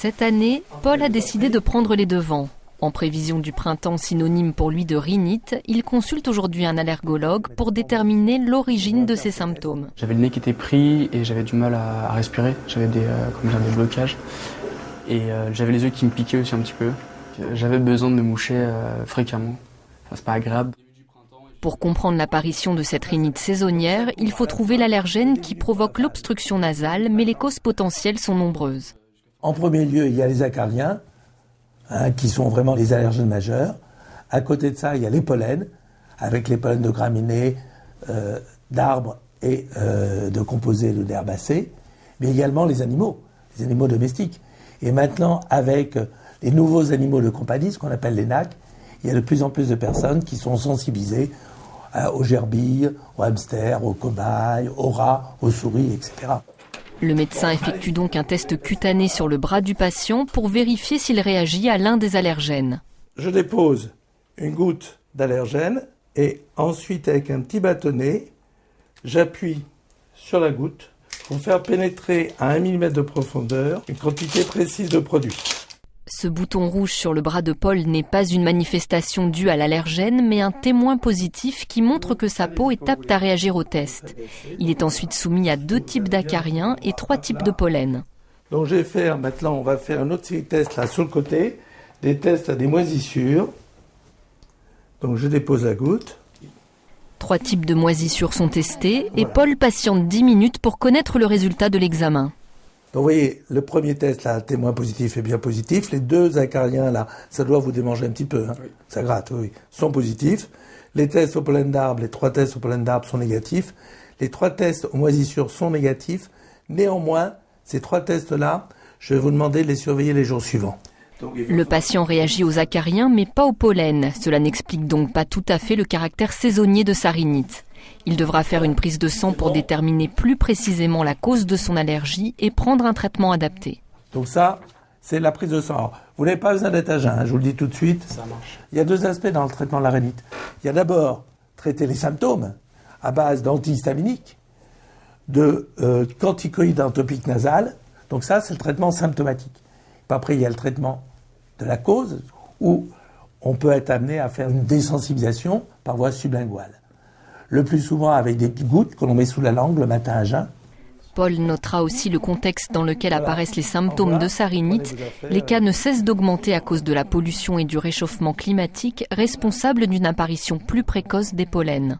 Cette année, Paul a décidé de prendre les devants. En prévision du printemps synonyme pour lui de rhinite, il consulte aujourd'hui un allergologue pour déterminer l'origine de ses symptômes. J'avais le nez qui était pris et j'avais du mal à respirer, j'avais des blocages et j'avais les yeux qui me piquaient aussi un petit peu. J'avais besoin de me moucher fréquemment, enfin, c'est pas agréable. Pour comprendre l'apparition de cette rhinite saisonnière, il faut trouver l'allergène qui provoque l'obstruction nasale, mais les causes potentielles sont nombreuses. En premier lieu, il y a les acariens, qui sont vraiment les allergènes majeurs. À côté de ça, il y a les pollens, avec les pollens de graminées, d'arbres et de composés d'herbacées, mais également les animaux domestiques. Et maintenant, avec les nouveaux animaux de compagnie, ce qu'on appelle les NAC, il y a de plus en plus de personnes qui sont sensibilisées aux gerbilles, aux hamsters, aux cobayes, aux rats, aux souris, etc. Le médecin effectue donc un test cutané sur le bras du patient pour vérifier s'il réagit à l'un des allergènes. Je dépose une goutte d'allergène et ensuite, avec un petit bâtonnet, j'appuie sur la goutte pour faire pénétrer à 1 mm de profondeur une quantité précise de produit. Ce bouton rouge sur le bras de Paul n'est pas une manifestation due à l'allergène, mais un témoin positif qui montre que sa peau est apte à réagir au test. Il est ensuite soumis à 2 types d'acariens et 3 types de pollen. Donc maintenant on va faire un autre série de tests là sur le côté, des tests à des moisissures. Donc je dépose la goutte. 3 types de moisissures sont testés et Paul patiente 10 minutes pour connaître le résultat de l'examen. Donc vous voyez, le premier test, là, témoin positif et bien positif. Les 2 acariens, là, ça doit vous démanger un petit peu, hein. Oui. Ça gratte, oui, sont positifs. Les tests au pollen d'arbre, les 3 tests au pollen d'arbre sont négatifs. Les 3 tests aux moisissures sont négatifs. Néanmoins, ces 3 tests-là, je vais vous demander de les surveiller les jours suivants. Le patient réagit aux acariens, mais pas au pollen. Cela n'explique donc pas tout à fait le caractère saisonnier de sa rhinite. Il devra faire une prise de sang pour déterminer plus précisément la cause de son allergie et prendre un traitement adapté. Donc ça, c'est la prise de sang. Alors, vous n'avez pas besoin d'être à jeun, hein, je vous le dis tout de suite. Ça marche. Il y a 2 aspects dans le traitement de la rhinite. Il y a d'abord traiter les symptômes à base d'antihistaminiques, de corticoïdes atopiques nasales. Donc ça, c'est le traitement symptomatique. Puis après, il y a le traitement de la cause, où on peut être amené à faire une désensibilisation par voie sublinguale. Le plus souvent avec des gouttes que l'on met sous la langue le matin à jeun. Paul notera aussi le contexte dans lequel apparaissent les symptômes de sa rhinite. Les cas ne cessent d'augmenter à cause de la pollution et du réchauffement climatique, responsable d'une apparition plus précoce des pollens.